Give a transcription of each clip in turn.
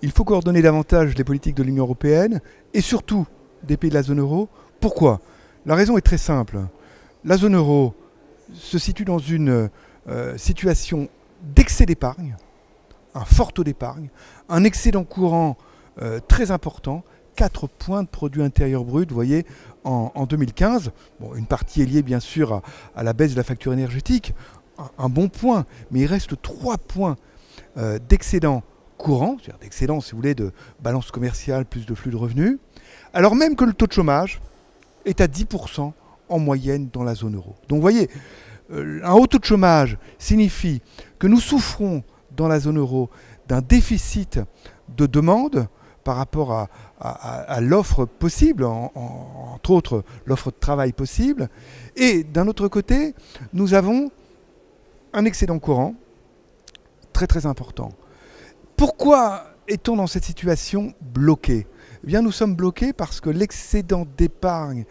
Il faut coordonner davantage les politiques de l'Union européenne et surtout des pays de la zone euro. Pourquoi? La raison est très simple. La zone euro se situe dans une situation d'excès d'épargne, un fort taux d'épargne, un excédent courant très important, 4 points de produit intérieur brut, vous voyez, en 2015. Bon, une partie est liée bien sûr à la baisse de la facture énergétique, un bon point, mais il reste 3 points d'excédent courant, c'est-à-dire d'excédent, si vous voulez, de balance commerciale plus de flux de revenus, alors même que le taux de chômage est à 10% en moyenne dans la zone euro. Donc vous voyez, un haut taux de chômage signifie que nous souffrons dans la zone euro d'un déficit de demande par rapport à l'offre possible, entre autres l'offre de travail possible, et d'un autre côté, nous avons un excédent courant très très important. Pourquoi est-on dans cette situation bloquée? Eh bien, nous sommes bloqués parce que l'excédent d'épargne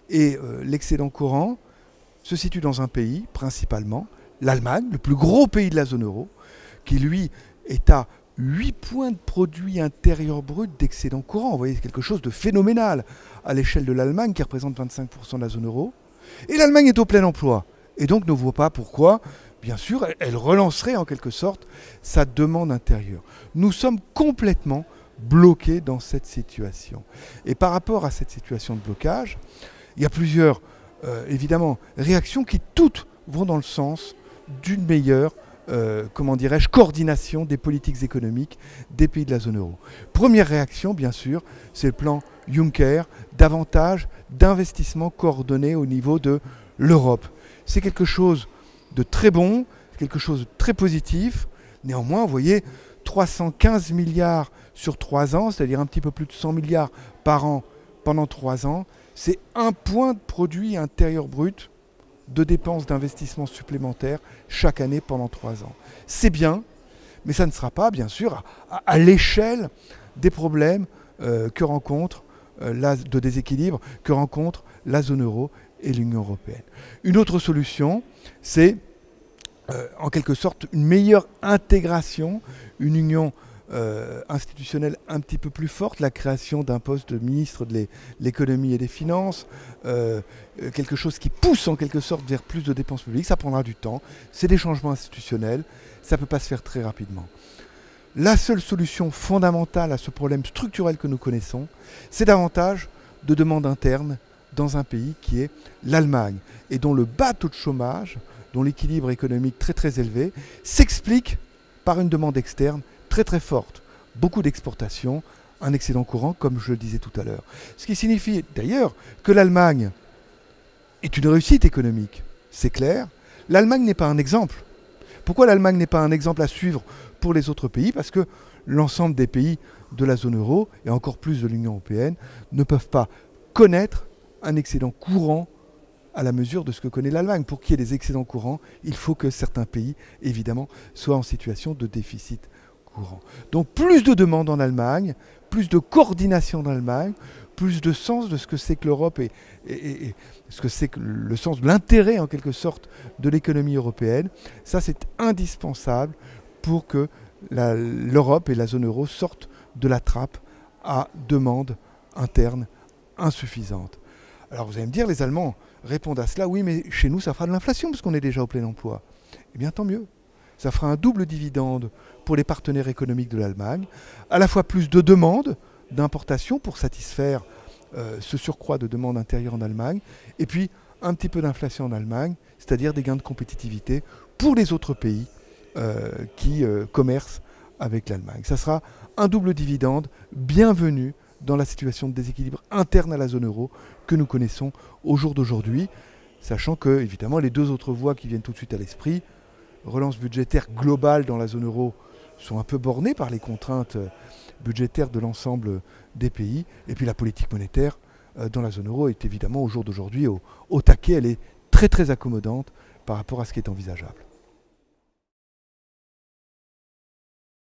et l'excédent courant se situent dans un pays, principalement, l'Allemagne, le plus gros pays de la zone euro, qui lui est à 8 points de produit intérieur brut d'excédent courant. Vous voyez, c'est quelque chose de phénoménal à l'échelle de l'Allemagne, qui représente 25% de la zone euro. Et l'Allemagne est au plein emploi. Et donc ne voit pas pourquoi, bien sûr, elle relancerait en quelque sorte sa demande intérieure. Nous sommes complètement bloqués dans cette situation. Et par rapport à cette situation de blocage, il y a plusieurs, évidemment, réactions qui toutes vont dans le sens d'une meilleure, comment dirais-je, coordination des politiques économiques des pays de la zone euro. Première réaction, bien sûr, c'est le plan Juncker, davantage d'investissements coordonnés au niveau de l'Europe. C'est quelque chose de très bon, quelque chose de très positif. Néanmoins, vous voyez, 315 milliards sur 3 ans, c'est-à-dire un petit peu plus de 100 milliards par an pendant 3 ans, c'est un point de produit intérieur brut de dépenses d'investissement supplémentaires chaque année pendant 3 ans. C'est bien, mais ça ne sera pas, bien sûr, à l'échelle des problèmes que rencontre de déséquilibre que rencontre la zone euro et l'Union européenne. Une autre solution, c'est en quelque sorte une meilleure intégration, une union institutionnelle un petit peu plus forte, la création d'un poste de ministre de l'économie et des finances, quelque chose qui pousse en quelque sorte vers plus de dépenses publiques. Ça prendra du temps, c'est des changements institutionnels, ça ne peut pas se faire très rapidement. La seule solution fondamentale à ce problème structurel que nous connaissons, c'est davantage de demande interne dans un pays qui est l'Allemagne et dont le bas taux de chômage, dont l'équilibre économique très très élevé, s'explique par une demande externe très très forte. Beaucoup d'exportations, un excédent courant comme je le disais tout à l'heure. Ce qui signifie d'ailleurs que l'Allemagne est une réussite économique, c'est clair. L'Allemagne n'est pas un exemple. Pourquoi l'Allemagne n'est pas un exemple à suivre pour les autres pays? Parce que l'ensemble des pays de la zone euro, et encore plus de l'Union européenne, ne peuvent pas connaître un excédent courant à la mesure de ce que connaît l'Allemagne. Pour qu'il y ait des excédents courants, il faut que certains pays, évidemment, soient en situation de déficit courant. Donc plus de demandes en Allemagne, plus de coordination en Allemagne, plus de sens de ce que c'est que l'Europe et ce que c'est que le sens de l'intérêt en quelque sorte de l'économie européenne. Ça, c'est indispensable pour que l'Europe et la zone euro sortent de la trappe à demande interne insuffisante. Alors vous allez me dire, les Allemands répondent à cela, oui, mais chez nous, ça fera de l'inflation parce qu'on est déjà au plein emploi. Eh bien, tant mieux. Ça fera un double dividende pour les partenaires économiques de l'Allemagne, à la fois plus de demandes d'importation pour satisfaire ce surcroît de demande intérieure en Allemagne, et puis un petit peu d'inflation en Allemagne, c'est-à-dire des gains de compétitivité pour les autres pays qui commercent avec l'Allemagne. Ça sera un double dividende bienvenu dans la situation de déséquilibre interne à la zone euro que nous connaissons au jour d'aujourd'hui, sachant que, évidemment, les deux autres voies qui viennent tout de suite à l'esprit, relance budgétaire globale dans la zone euro, sont un peu bornées par les contraintes budgétaires de l'ensemble des pays, et puis la politique monétaire dans la zone euro est évidemment au jour d'aujourd'hui au taquet, elle est très très accommodante par rapport à ce qui est envisageable.